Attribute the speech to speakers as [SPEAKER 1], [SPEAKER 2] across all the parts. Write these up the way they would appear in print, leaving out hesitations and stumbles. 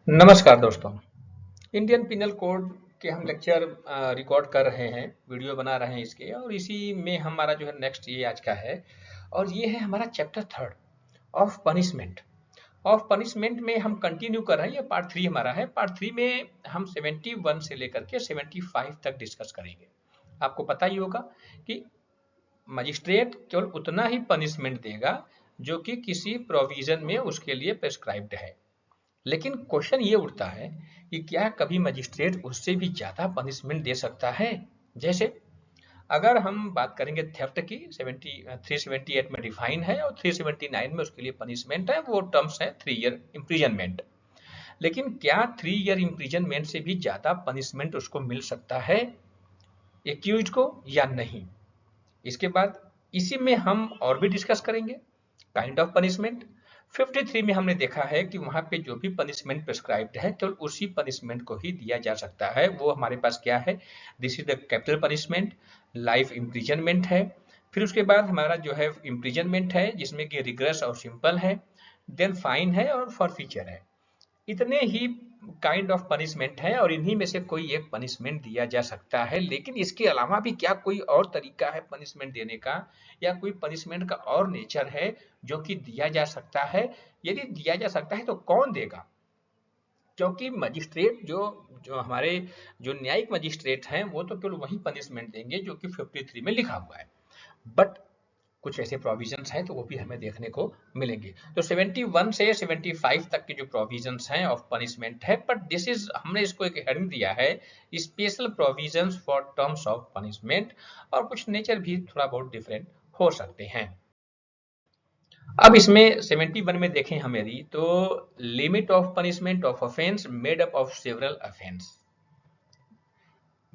[SPEAKER 1] नमस्कार दोस्तों। Indian penal code के हम लेक्चर रिकॉर्ड कर रहे हैं, वीडियो बना रहे हैं इसके, और इसी में हमारा जो है नेक्स्ट ये आज का है। और ये है हमारा chapter third of punishment. Of punishment में हम कंटिन्यू कर रहे हैं, ये पार्ट थ्री हमारा है। पार्ट थ्री में हम 71 से लेकर के 75 तक डिस्कस करेंगे। आपको पता ही होगा कि मजिस्ट्रेट केवल उतना ही पनिशमेंट देगा जो कि किसी प्रोविजन में उसके लिए प्रेस्क्राइब्ड है। लेकिन क्वेश्चन ये उठता है कि क्या कभी मजिस्ट्रेट उससे भी ज्यादा पनिशमेंट दे सकता है। जैसे अगर हम बात करेंगे थेफ्ट की, 378 में डिफाइन है और 379 में उसके लिए पनिशमेंट है, वो टर्म्स है 3 ईयर इम्प्रिजनमेंट। लेकिन क्या 3 ईयर इम्प्रिजनमेंट से भी ज्यादा पनिशमेंट उसको मिल सकता है एक्यूज को या नहीं। इसके बाद इसी में हम और भी डिस्कस करेंगे काइंड ऑफ पनिशमेंट। 53 में हमने देखा है कि वहां पे जो भी पनिशमेंट प्रिस्क्राइब्ड है केवल उसी पनिशमेंट को ही दिया जा सकता है। वो हमारे पास क्या है, this is the capital punishment, life imprisonment है। फिर उसके बाद हमारा जो है इम्प्रिजनमेंट है जिसमें कि रिग्रेस और सिंपल है, देन फाइन है और फॉरफीचर है। इतने ही काइंड ऑफ पनिशमेंट है और इन्हीं में से कोई एक पनिशमेंट दिया जा सकता है। लेकिन इसके अलावा भी क्या कोई और तरीका है पनिशमेंट देने का, या कोई पनिशमेंट का और नेचर है जो कि दिया जा सकता है। यदि दिया जा सकता है तो कौन देगा, क्योंकि मजिस्ट्रेट जो जो हमारे जो न्यायिक मजिस्ट्रेट हैं वो तो केवल वही पनिशमेंट देंगे जो कि 53 में लिखा हुआ है। बट कुछ ऐसे प्रोविजंस हैं तो वो भी हमें देखने को मिलेंगे। तो 71 से 75 तक के जो प्रोविजंस हैं ऑफ पनिशमेंट है, बट दिस इज, हमने इसको एक हेडिंग दिया है special provisions for terms of punishment, और कुछ नेचर भी थोड़ा बहुत डिफरेंट हो सकते हैं। अब इसमें 71 में देखें हमारी, तो limit of punishment of offence made up of several offence.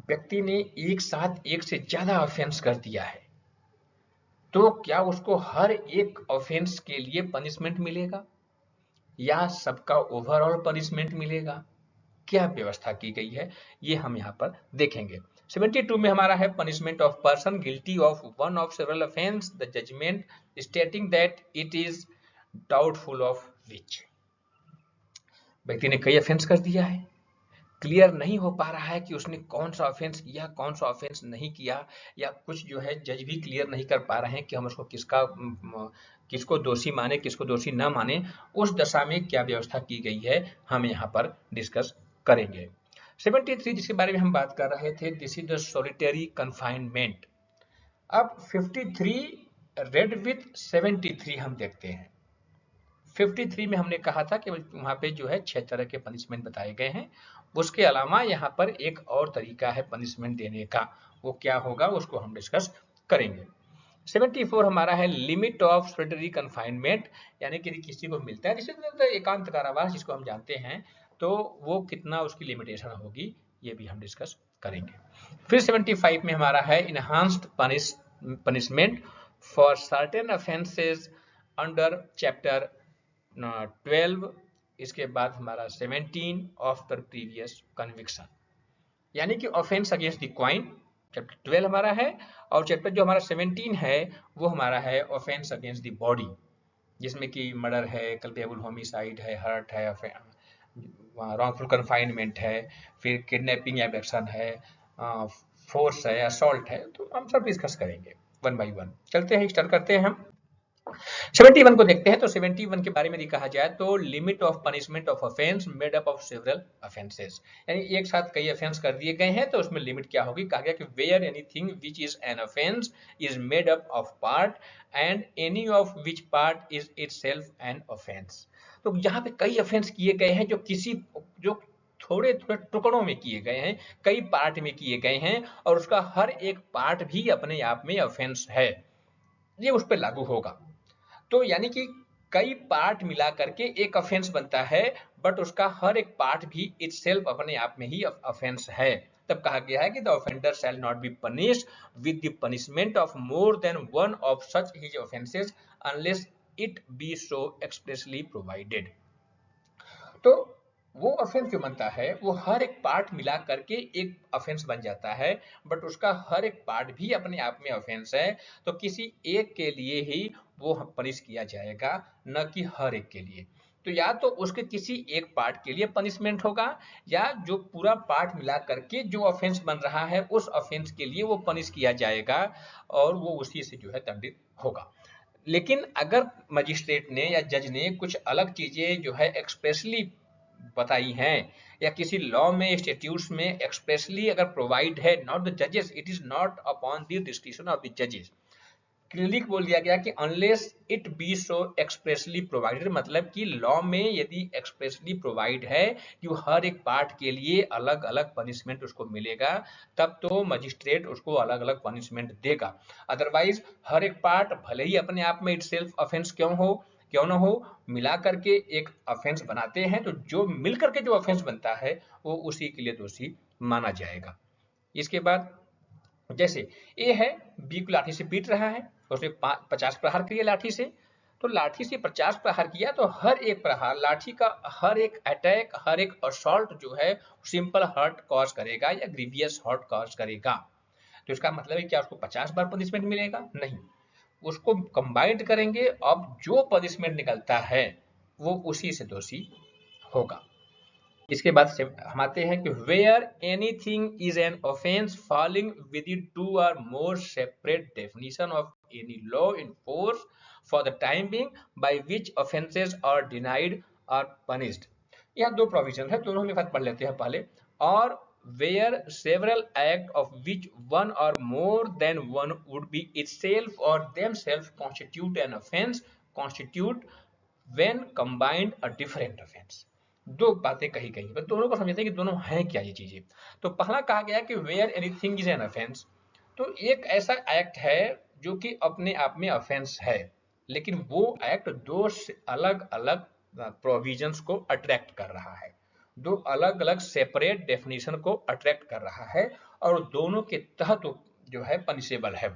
[SPEAKER 1] व्यक्ति ने एक साथ एक से ज्यादा ऑफेंस कर दिया है, तो क्या उसको हर एक ऑफेंस के लिए पनिशमेंट मिलेगा या सबका ओवरऑल पनिशमेंट मिलेगा, क्या व्यवस्था की गई है, ये हम यहाँ पर देखेंगे। 72 में हमारा है punishment of person guilty of one of several offence the judgment stating that it is doubtful of which. व्यक्ति ने कई ऑफेंस कर दिया है, क्लियर नहीं हो पा रहा है कि उसने कौन सा ऑफेंस किया कौन सा ऑफेंस नहीं किया, या कुछ जो है जज भी क्लियर नहीं कर पा रहे हैं कि हम उसको किसको दोषी माने किसको दोषी ना माने। उस दशा में क्या व्यवस्था की गई है हम यहाँ पर डिस्कस करेंगे। 73 जिसके बारे में हम बात कर रहे थे, this is the solitary confinement. अब 53 रेड विथ 73 हम देखते हैं। 53 में हमने कहा था कि वहां पे जो है 6 तरह के पनिशमेंट बताए गए हैं। उसके अलावा यहाँ पर एक और तरीका है पनिशमेंट देने का, वो क्या होगा उसको हम डिस्कस करेंगे। 74 हमारा है लिमिट ऑफ सॉलिटरी कन्फाइनमेंट, यानी कि किसी को मिलता है जैसे एकांत कारावास जिसको हम जानते हैं, तो वो कितना उसकी लिमिटेशन होगी ये भी हम डिस्कस करेंगे। फिर 75 में हमारा है enhanced punishment for certain offences under chapter 12। इसके बाद हमारा 17 ऑफ द प्रीवियस कन्विक्शन, यानी कि offence against the coin chapter 12 हमारा है, और चैप्टर जो हमारा 17 है वो हमारा है ऑफेंस अगेंस्ट द बॉडी, जिसमें कि मर्डर है, कल्पेबल होमिसाइड है, हर्ट है, रॉन्गफुल कन्फाइनमेंट है, फिर किडनैपिंग एबडक्शन है, फोर्स है, असॉल्ट है। तो हम सब डिस्कस करेंगे वन बाई वन। चलते हैं, स्टार्ट करते हैं हम 71 को देखते हैं। तो 71 के बारे में यदि कहा जाए तो limit of punishment of offence made up of several offences, यानी एक साथ कई ऑफेंस कर दिए गए हैं तो उसमें लिमिट क्या होगी। कहा गया कि where anything which is an offence is made up of part and any of which part is itself an offence. तो यहाँ पे कई ऑफेंस किए गए हैं जो थोड़े थोड़े टुकड़ों में किए गए हैं, कई पार्ट में किए गए हैं, और उसका हर एक पार्ट भी अपने आप में ऑफेंस है, ये उस पर लागू होगा। तो यानी कि कई पार्ट मिला करके एक ऑफेंस बनता है, बट उसका हर एक पार्ट भी इटसेल्फ अपने आप में ही ऑफेंस है। तब कहा गया है कि the offender shall not be punished with the punishment of more than one of such his offences unless it be so expressly provided. तो वो ऑफेंस जो बनता है वो हर एक पार्ट मिला करके एक ऑफेंस बन जाता है, बट उसका हर एक पार्ट भी अपने आप में ऑफेंस है। तो किसी एक के लिए ही वो पनिश किया जाएगा, न कि हर एक के लिए। तो या तो उसके किसी एक पार्ट के लिए पनिशमेंट होगा, या जो पूरा पार्ट मिला करके जो ऑफेंस बन रहा है उस ऑफेंस के लिए वो पनिश किया जाएगा और वो उसी से जो है दंडित होगा। लेकिन अगर मजिस्ट्रेट ने या जज ने कुछ अलग चीजें जो है एक्सप्रेसली बताई हैं, या किसी लॉ में स्टेट्यूट्स में एक्सप्रेसली अगर प्रोवाइड है, नॉट द जजेस, it is not upon the description of the जजेस, क्लियरली बोल दिया गया कि unless it be so expressly provided, मतलब कि लॉ में यदि एक्सप्रेसली प्रोवाइड है कि वो हर एक पार्ट के लिए अलग अलग पनिशमेंट उसको मिलेगा, तब तो मजिस्ट्रेट उसको अलग अलग पनिशमेंट देगा। अदरवाइज हर एक पार्ट भले ही अपने आप में इटसेल्फ ऑफेंस क्यों ना हो, मिला करके एक ऑफेंस बनाते हैं, तो जो मिल करके जो ऑफेंस बनता है वो उसी के लिए दोषी माना जाएगा। इसके बाद जैसे ए है, बी को लाठी से पीट रहा है, उसने 50 प्रहार किए लाठी से, तो लाठी से 50 प्रहार किया तो हर एक प्रहार, लाठी का हर एक अटैक, हर एक असॉल्ट जो है सिंपल हर्ट कॉज करेगा या ग्रीवियस हर्ट कॉज करेगा। तो इसका मतलब है क्या उसको 50 बार पनिशमेंट मिलेगा? नहीं, उसको कंबाइंड करेंगे, अब जो पनिशमेंट निकलता है वो उसी से दोषी होगा। इसके बाद से हम आते हैं कि where anything is an offence falling within 2 or more separate definition of any law in force for the time being by which offences are defined or punished. यहाँ दो प्रोविजन है, दोनों में बात पढ़ लेते हैं पहले। और where several act of which one or more than one would be itself और themselves constitute an offence constitute when combined a different offence. दो बातें कही गई, पर दोनों को समझते हैं कि दोनों हैं क्या ये चीजें। तो पहला कहा गया कि where anything is an offence, तो एक ऐसा एक्ट है जो कि अपने आप में ऑफेंस है, लेकिन वो एक्ट दो अलग अलग प्रोविजंस को अट्रैक्ट कर रहा है, दो अलग अलग सेपरेट डेफिनेशन को अट्रैक्ट कर रहा है, और दोनों के तहत जो है पनिशेबल है।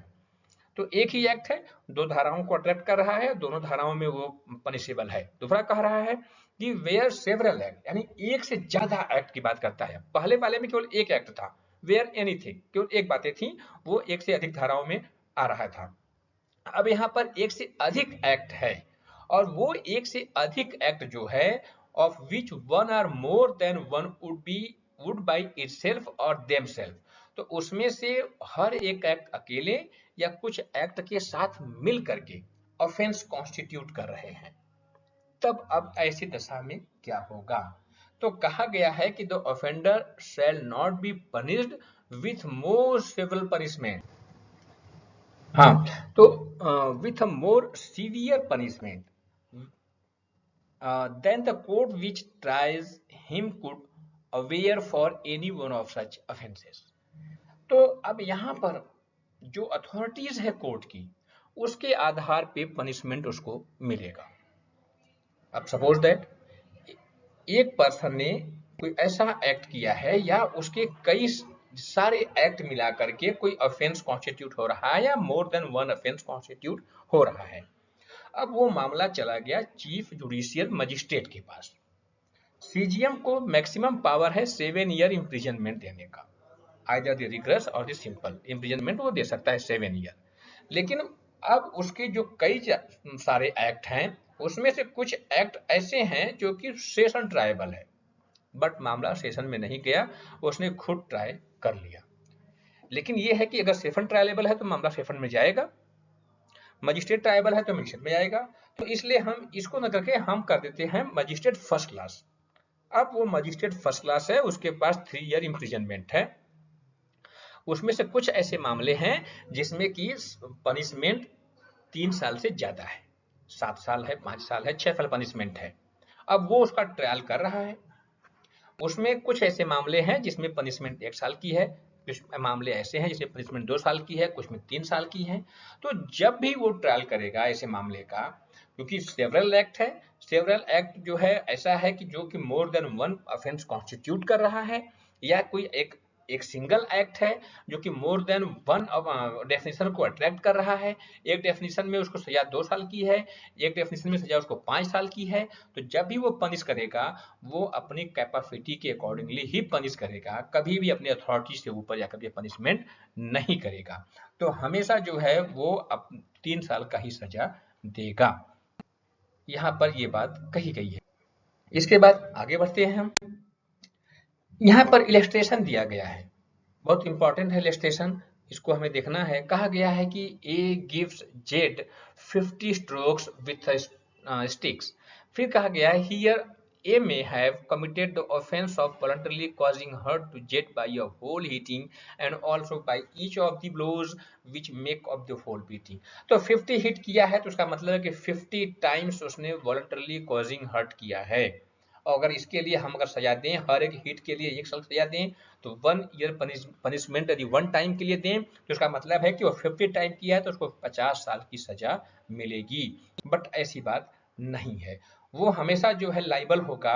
[SPEAKER 1] तो एक ही एक्ट है, दो धाराओं को अट्रैक्ट कर रहा है, दोनों धाराओं में वो पनिशेबल है। दूसरा कह रहा है कि वेयर सेवरल एक्ट, यानी एक से ज्यादा एक्ट की बात करता है। पहले वाले में केवल एक एक्ट था, वेयर एनीथिंग केवल एक बातें थी, वो एक से अधिक धाराओं में आ रहा था। अब यहाँ पर एक से अधिक एक्ट है, और वो एक से अधिक एक्ट जो है of which one or more than one would by itself और देमसेल्फ, तो उसमें से हर एक एक्ट अकेले या कुछ एक्ट के साथ मिल करके ऑफेंस कॉन्स्टिट्यूट कर रहे हैं। तब अब ऐसी दशा में क्या होगा? तो कहा गया है कि the offender shall not be punished with more civil punishment, हाँ, तो with a more severe punishment than the court which tries him could aware for any one of such offences. तो अब यहाँ पर जो अथॉरिटीज है कोर्ट की, उसके आधार पे पनिशमेंट उसको मिलेगा। अब सपोज दैट एक पर्सन ने कोई ऐसा एक्ट किया है, या उसके कई सारे एक्ट मिला करके कोई ऑफेंस कॉन्स्टिट्यूट हो रहा है, या मोर देन वन ऑफेंस कॉन्स्टिट्यूट हो रहा है। अब वो मामला चला गया चीफ जुडिशियल मजिस्ट्रेट के पास। सीजीएम को मैक्सिमम पावर है 7 ईयर इम्प्रिजनमेंट देने का, आइदर द रिग्रेस और द सिंपल इम्प्रिजनमेंट वो दे सकता है 7 ईयर। लेकिन अब उसके जो कई सारे एक्ट हैं, उसमें से कुछ एक्ट ऐसे हैं जो कि सेशन ट्रायबल है, बट मामला सेशन में नहीं गया, उसने खुद ट्राई कर लिया। लेकिन यह है कि अगर सेशन ट्रायबल है तो मामला सेशन में जाएगा, मजिस्ट्रेट ट्रायबल है तो मजिस्ट्रेट में जाएगा। तो इसलिए हम इसको न करके हम कर देते हैं मजिस्ट्रेट फर्स्ट क्लास। अब वो मजिस्ट्रेट फर्स्ट क्लास है, उसके पास 3 ईयर इम्प्रिजनमेंट है। उसमें से कुछ ऐसे मामले हैं जिसमें कि पनिशमेंट 3 साल से ज्यादा है, 7 साल है, 5 साल है, 6 साल पनिशमेंट है। अब वो उसका ट्रायल कर रहा है। उसमें कुछ ऐसे मामले हैं जिसमें पनिशमेंट 1 साल की है, कुछ मामले ऐसे हैं जिसमें पनिशमेंट 2 साल की है, कुछ में 3 साल की है। तो जब भी वो ट्रायल करेगा ऐसे मामले का, क्योंकि सेवरल एक्ट है, सेवरल एक्ट जो है ऐसा है कि जो कि मोर देन वन ऑफेंस कॉन्स्टिट्यूट कर रहा है, या कोई एक सिंगल एक्ट है जो कि मोर देन वन डेफिनेशन को अट्रैक्ट कर रहा है। एक डेफिनेशन में उसको सजा 2 साल की है, एक डेफिनेशन में सजा उसको 5 साल की है। तो जब भी वो पनिश करेगा, वो अपनी कैपेसिटी के अकॉर्डिंगली ही पनिश करेगा, कभी भी अपनी अथॉरिटी से ऊपर जाकर के पनिशमेंट नहीं करेगा। तो हमेशा जो है वो 3 साल का ही सजा देगा। यहाँ पर ये बात कही गई है। इसके बाद आगे बढ़ते हैं हम। यहाँ पर इलस्ट्रेशन दिया गया है, बहुत इंपॉर्टेंट है इलस्ट्रेशन, इसको हमें देखना है। कहा गया है कि A gives Z 50 strokes with sticks. फिर कहा गया है here A may have committed the offense of voluntarily causing hurt to Z by a whole hitting and also by each of the blows which make up the whole beating। तो 50 hit किया है तो उसका मतलब है कि 50 times उसने voluntarily causing hurt किया है। और अगर इसके लिए हम अगर सजा दें, हर एक हिट के लिए 1 साल सजा दें, तो 1 ईयर पनिशमेंट यदि 1 टाइम के लिए दें तो इसका मतलब है कि वो 50 टाइम किया है तो उसको 50 साल की सजा मिलेगी। बट ऐसी बात नहीं है, वो हमेशा जो है लाइबल होगा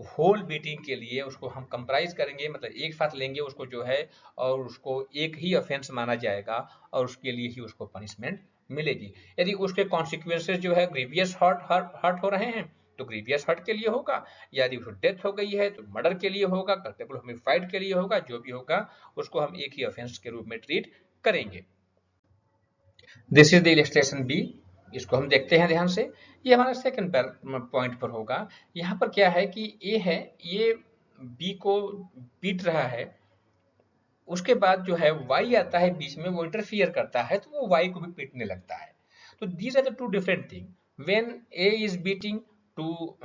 [SPEAKER 1] होल बीटिंग के लिए। उसको हम कंप्राइज करेंगे, मतलब एक साथ लेंगे उसको जो है, और उसको एक ही ऑफेंस माना जाएगा और उसके लिए ही उसको पनिशमेंट मिलेगी। यदि उसके कॉन्सिक्वेंसेज जो है ग्रीवियस हर्ट हो रहे हैं तो ग्रीवियस हर्ट के लिए होगा, यदि डेथ हो गई है तो मर्डर के लिए होगा, कल्पेबल होमिसाइड के लिए होगा, जो भी होगा उसको हम एक ही ऑफेंस के रूप में ट्रीट करेंगे। This is the illustration B, इसको हम देखते हैं ध्यान से। ये हमारा सेकंड पॉइंट पर होगा। यहाँ पर क्या है कि ए है, ये बी को पीट रहा है, उसके बाद जो है वाई आता है बीच में, वो इंटरफियर करता है तो वो वाई को भी पीटने लगता है। तो these are the two different thing, when A is beating to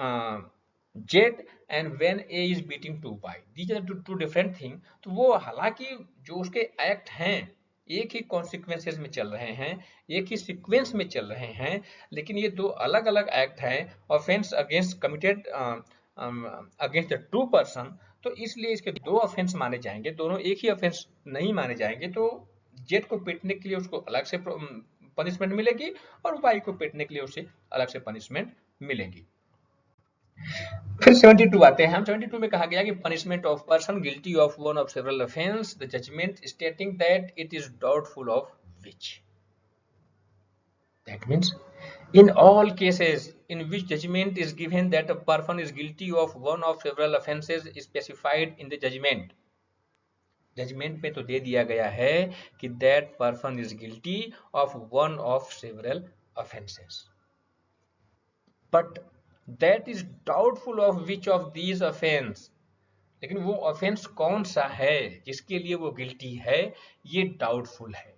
[SPEAKER 1] Z and when A is beating to Y, these are two different thing. तो वो हालांकि जो उसके एक्ट हैं एक ही कॉन्सिक्वेंसेज में चल रहे हैं, एक ही सीक्वेंस में चल रहे हैं, लेकिन ये दो अलग अलग एक्ट हैं, offence against committed against the two person, तो इसलिए इसके दो ऑफेंस माने जाएंगे, दोनों एक ही ऑफेंस नहीं माने जाएंगे। तो जेड को पीटने के लिए उसको अलग से पनिशमेंट मिलेगी और वाई को पीटने के लिए उसे अलग से पनिशमेंट मिलेगी। फिर 72 आते हैं हम। 72 में कहा गया कि punishment of person guilty of one of several offence, the judgment stating that it is doubtful of which. That means in all cases in which judgment is given that a person is guilty of one of several offences specified in the judgment, judgement में तो दे दिया गया है कि that person is guilty of one of several offences, but that is doubtful of which of these offence, लेकिन वो offence कौन सा है जिसके लिए वो गिल्टी है, ये डाउटफुल है।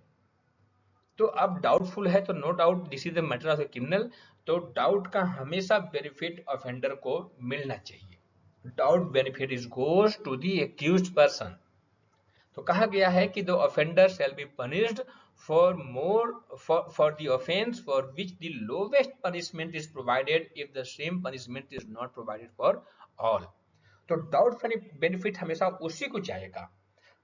[SPEAKER 1] तो अब डाउटफुल है तो no doubt this is the matter of the criminal, तो डाउट का हमेशा बेनिफिट ऑफेंडर को मिलना चाहिए। Doubt benefit is goes to the accused person. तो कहा गया है कि the offender shall be punished for the offense for which the lowest punishment is provided if the same punishment is not provided for all। तो doubt benefit हमेशा उसी को जाएगा।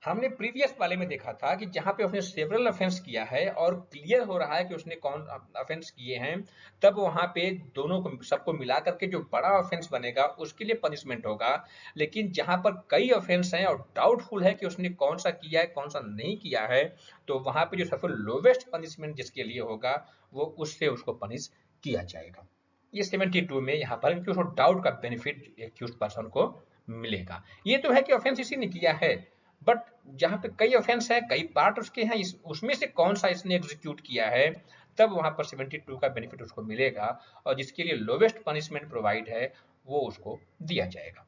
[SPEAKER 1] हमने प्रीवियस वाले में देखा था कि जहां पे उसने सेवरल ऑफेंस किया है और क्लियर हो रहा है कि उसने कौन ऑफेंस किए हैं, तब वहां पे दोनों को सबको मिला करके जो बड़ा ऑफेंस बनेगा उसके लिए पनिशमेंट होगा। लेकिन जहां पर कई ऑफेंस हैं और डाउटफुल है कि उसने कौन सा किया है कौन सा नहीं किया है, तो वहां पे जो सबसे लोवेस्ट पनिशमेंट जिसके लिए होगा वो उससे उसको पनिश किया जाएगा। ये 72 में यहाँ पर उसको डाउट का बेनिफिट एक्यूज्ड पर्सन को मिलेगा। ये तो है कि ऑफेंस इसी ने किया है, बट जहां पे कई ऑफेंस है, कई पार्ट उसके हैं, उसमें से कौन सा इसने एग्जीक्यूट किया है, तब वहां पर 72 का बेनिफिट उसको मिलेगा और जिसके लिए लोवेस्ट पनिशमेंट प्रोवाइड है वो उसको दिया जाएगा।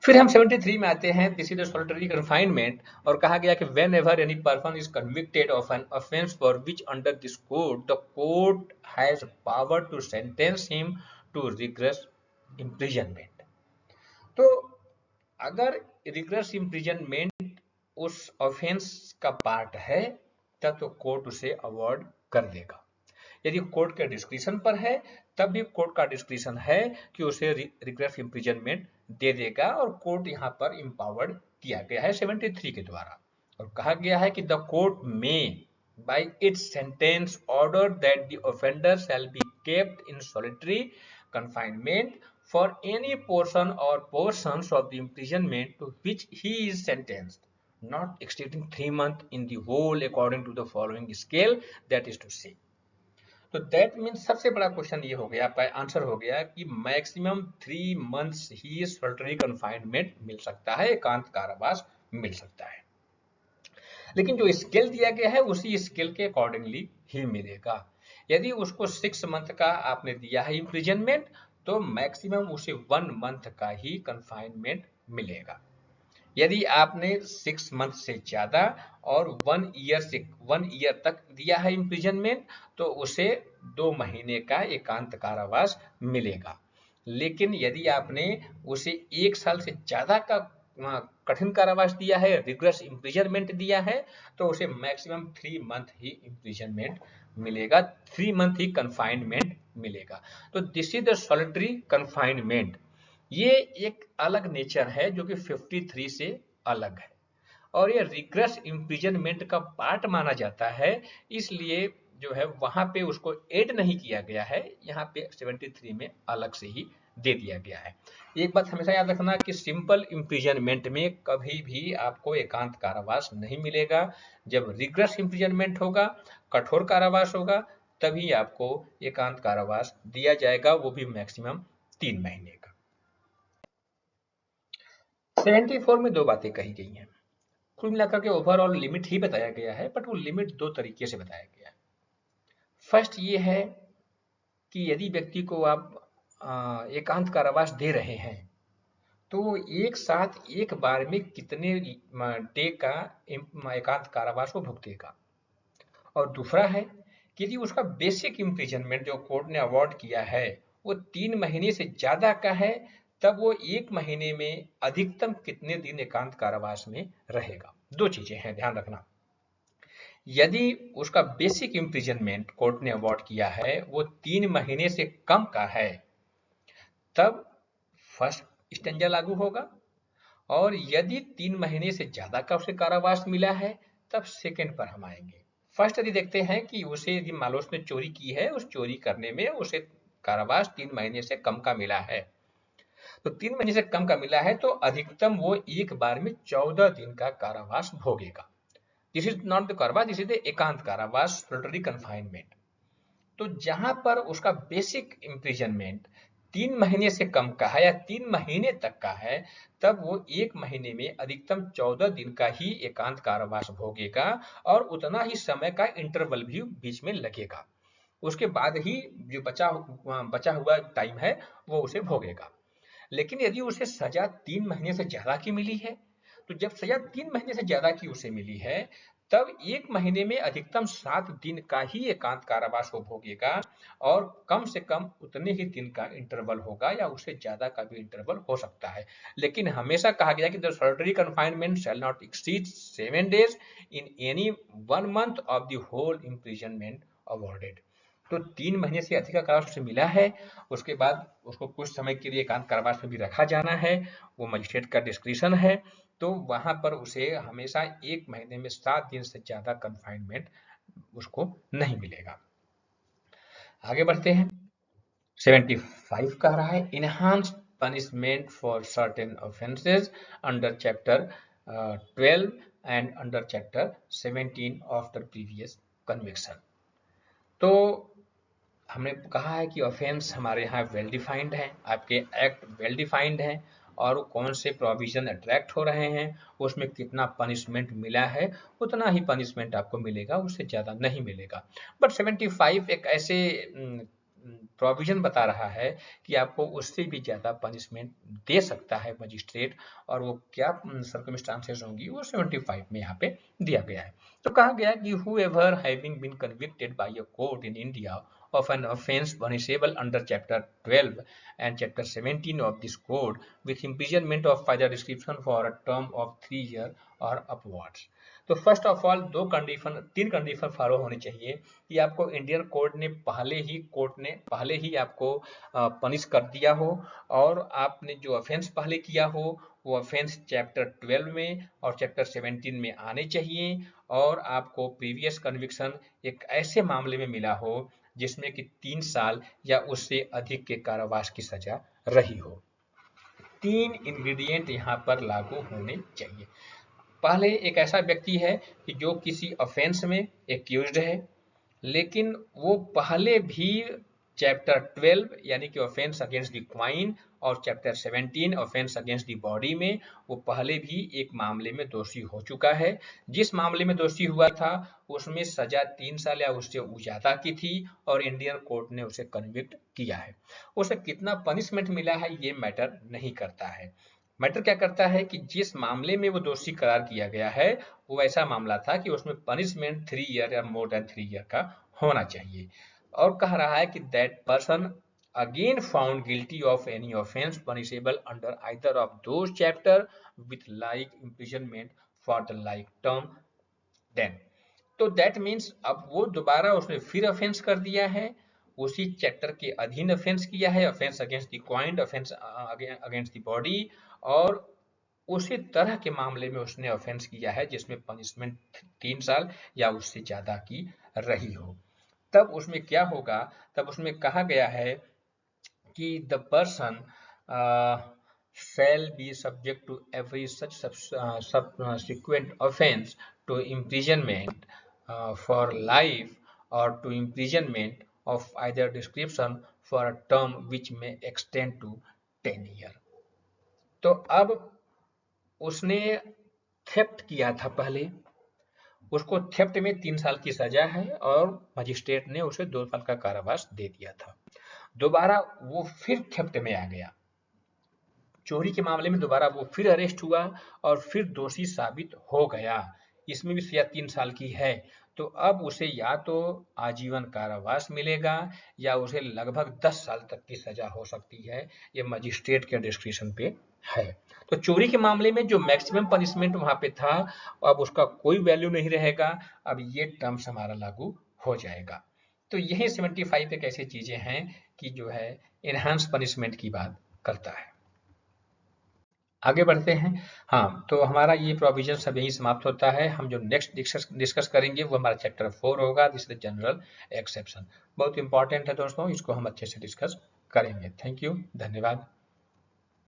[SPEAKER 1] फिर हम 73 में आते हैं, this is the solitary confinement, और कहा गया कि whenever any person is convicted of an offence for which under this code the court has power to sentence him to rigorous imprisonment. तो अगर रिग्रेस इम्प्रिजनमेंट उस offence का part है तब तो कोर्ट उसे अवॉर्ड कर देगा। यदि कोर्ट के डिस्क्रिशन पर है तब भी कोर्ट का डिस्क्रिशन है कि उसे रिग्रेस इम्प्रिजनमेंट दे देगा, और कोर्ट यहाँ पर इम्पावर्ड किया गया है 73 के द्वारा। और कहा गया है कि द कोर्ट में by its sentence ordered that the offender shall be kept in solitary confinement for any portion or portions of the imprisonment to which he is sentenced, not exceeding 3 months in the whole according to the following scale, that is to say। तो that means सबसे बड़ा question ये हो गया, answer हो गया कि maximum 3 months ही solitary confinement मिल सकता है, एकांत कारावास मिल सकता है। लेकिन जो स्केल दिया गया है उसी स्केल के अकॉर्डिंगली ही मिलेगा। यदि उसको 6 मंथ का आपने दिया है इम्प्रिजनमेंट तो मैक्सिमम उसे 1 मंथ का ही कन्फाइनमेंट मिलेगा। यदि आपने 6 मंथ से ज्यादा और 1 ईयर तक दिया है इम्प्रिजनमेंट, तो उसे 2 महीने का एकांत कारावास मिलेगा। लेकिन यदि आपने उसे 1 साल से ज्यादा का कठिन कारावास दिया है, रिग्रेस इम्प्रिजनमेंट दिया है, तो उसे मैक्सिमम 3 मंथ ही इम्प्रिजनमेंट मिलेगा, 3 मंथ ही कन्फाइनमेंट मिलेगा। तो this is the solitary confinement. ये एक अलग नेचर है जो कि 53 से अलग है, और ये रिग्रेस इम्प्रिजनमेंट का पार्ट माना जाता है, इसलिए जो है वहां पे उसको ऐड नहीं किया गया है, यहाँ पे 73 में अलग से ही दे दिया गया है। एक बात हमेशा याद रखना कि सिंपल इम्प्रिजनमेंट में कभी भी आपको एकांत कारावास नहीं मिलेगा। जब रिग्रेस इम्प्रिजनमेंट होगा, कठोर कारावास होगा, तभी आपको एकांत कारावास दिया जाएगा, वो भी मैक्सिमम 3 महीने का। 74 में 2 बातें कही गई हैं। कुल मिलाकर के ओवरऑल लिमिट ही बताया गया है, बट वो लिमिट 2 तरीके से बताया गया है। फर्स्ट ये है कि यदि व्यक्ति को आप एकांत कारावास दे रहे हैं, तो वो एक साथ एक बार में कितने डे का एकांत कारावास वो भुगतेगा। और दूसरा है कि यदि उसका बेसिक इम्प्रिजनमेंट जो कोर्ट ने अवार्ड किया है वो 3 महीने से ज्यादा का है, तब वो 1 महीने में अधिकतम कितने दिन एकांत कारावास में रहेगा। 2 चीजें हैं, ध्यान रखना। यदि उसका बेसिक इम्प्रिजनमेंट कोर्ट ने अवार्ड किया है वो 3 महीने से कम का है, तब फर्स्ट स्टेंजा लागू होगा, और यदि 3 महीने से ज्यादा का उसे कारावास मिला है, तब सेकंड पर हम आएंगे। फर्स्ट यदि देखते हैं कि उसे यदि मान लो उसने चोरी की है, उस चोरी करने में उसे कारावास 3 महीने से कम का मिला है, तो 3 महीने से कम का मिला है तो अधिकतम वो एक बार में 14 दिन का कारावास भोगेगा। दिस इज नॉट द कारावास, दिस इज द एकांत कारावास, सोलिटरी कन्फाइनमेंट। तो जहां पर उसका बेसिक इम्प्रिजनमेंट 3 महीने से कम का है या 3 महीने तक का है, तब वो 1 महीने में अधिकतम 14 दिन का ही एकांत कारावास भोगेगा, और उतना ही समय का इंटरवल भी बीच में लगेगा। उसके बाद ही जो बचा हुआ टाइम है वो उसे भोगेगा। लेकिन यदि उसे सजा 3 महीने से ज्यादा की मिली है, तो जब सजा 3 महीने से ज्यादा की उसे मिली है, तब 1 महीने में अधिकतम 7 दिन का ही एकांत कारावास वो भोगेगा, और कम से कम उतने ही दिन का इंटरवल होगा, या उससे ज्यादा का भी इंटरवल हो सकता है। लेकिन हमेशा कहा गया कि the solitary confinement shall not exceed 7 days in any 1 month of the whole imprisonment awarded. तो 3 महीने से अधिक का कारावास उसे मिला है, उसके बाद उसको कुछ समय के लिए एकांत कारावास में भी रखा जाना है, वो मजिस्ट्रेट का डिस्क्रिशन है, तो वहां पर उसे हमेशा 1 महीने में 7 दिन से ज्यादा कन्फाइनमेंट उसको नहीं मिलेगा। आगे बढ़ते हैं। 75 कह रहा है enhanced punishment for certain offences under chapter 12 and under chapter 17 of the previous conviction. तो हमने कहा है कि ऑफेंस हमारे यहाँ वेल डिफाइंड है, आपके एक्ट वेल डिफाइंड है, और कौन से प्रोविजन अट्रैक्ट हो रहे हैं, उसमें कितना पनिशमेंट मिला है, उतना ही पनिशमेंट आपको मिलेगा, उससे ज़्यादा नहीं मिलेगा। बट 75 एक ऐसे प्रोविजन बता रहा है कि आपको उससे भी ज़्यादा पनिशमेंट दे सकता है मजिस्ट्रेट, और वो क्या सर्कमस्टांसेस होंगी वो 75 में यहाँ पे दिया गया है। तो कहा गया कि whoever having been convicted by a court in India of an offence punishable under chapter 12 and chapter 17 of this code with imprisonment of further description for a term of 3 years or upwards। तो first of all 3 condition follow होनी चाहिए कि आपको Indian court ने पहले ही आपको punish कर दिया हो, और आपने जो ऑफेंस पहले किया हो वो ऑफेंस चैप्टर 12 में और चैप्टर 17 में आने चाहिए, और आपको प्रीवियस कन्विक्शन एक ऐसे मामले में मिला हो जिसमें कि 3 साल या उससे अधिक के कारावास की सजा रही हो। 3 इंग्रेडिएंट यहाँ पर लागू होने चाहिए। पहले एक ऐसा व्यक्ति है कि जो किसी ऑफेंस में एक्यूज्ड है, लेकिन वो पहले भी चैप्टर 12 यानी कि ऑफेंस अगेंस्ट द क्वाइन और chapter 17 offence against the body में वो पहले भी एक मामले में दोषी हो चुका है। जिस मामले में दोषी हुआ था उसमें सजा 3 साल या उससे ज्यादा की थी और इंडियन कोर्ट ने उसे कन्विक्ट किया है। उसे कितना पनिशमेंट मिला है ये मैटर नहीं करता है। मैटर क्या करता है कि जिस मामले में वो दोषी करार किया गया है वो ऐसा मामला था कि उसमें पनिशमेंट 3 ईयर या मोर देन 3 ईयर का होना चाहिए। और कह रहा है कि that person again found guilty of any offence punishable under either of those chapter with like imprisonment for the like term then. तो दैट मीन्स अब वो दोबारा उसने फिर ऑफेंस कर दिया है, उसी चैप्टर के अधीन ऑफेंस किया है, offence against the coin, offence against the body, और उसी तरह के मामले में उसने ऑफेंस किया है जिसमें पनिशमेंट 3 साल या उससे ज्यादा की रही हो। तब उसमें क्या होगा, तब उसमें कहा गया है कि the person shall be subject to every such subsequent offense to imprisonment for life or to imprisonment of either description for a term which may extend to 10 year। तो अब उसने थेफ्ट किया था पहले, उसको थेफ्ट में 3 साल की सजा है और मजिस्ट्रेट ने उसे 2 साल का कारावास दे दिया था। दोबारा वो फिर थेफ्ट में आ गया, चोरी के मामले में दोबारा वो फिर अरेस्ट हुआ और फिर दोषी साबित हो गया, इसमें भी सजा 3 साल की है। तो अब उसे या तो आजीवन कारावास मिलेगा या उसे लगभग 10 साल तक की सजा हो सकती है, ये मजिस्ट्रेट के डिस्क्रिप्शन पे है। तो चोरी के मामले में जो मैक्सिमम पनिशमेंट वहां पे था अब उसका कोई वैल्यू नहीं रहेगा, अब ये टर्म्स हमारा लागू हो जाएगा। तो यही 75 एक ऐसी चीजें हैं कि जो है इनहांस पनिशमेंट की बात करता है। आगे बढ़ते हैं। हाँ, तो हमारा ये प्रोविजन सब यही समाप्त होता है। हम जो नेक्स्ट डिस्कस करेंगे वो हमारा चैप्टर 4 होगा, दिस इज जनरल एक्सेप्शन। बहुत इंपॉर्टेंट है दोस्तों, इसको हम अच्छे से डिस्कस करेंगे। थैंक यू, धन्यवाद।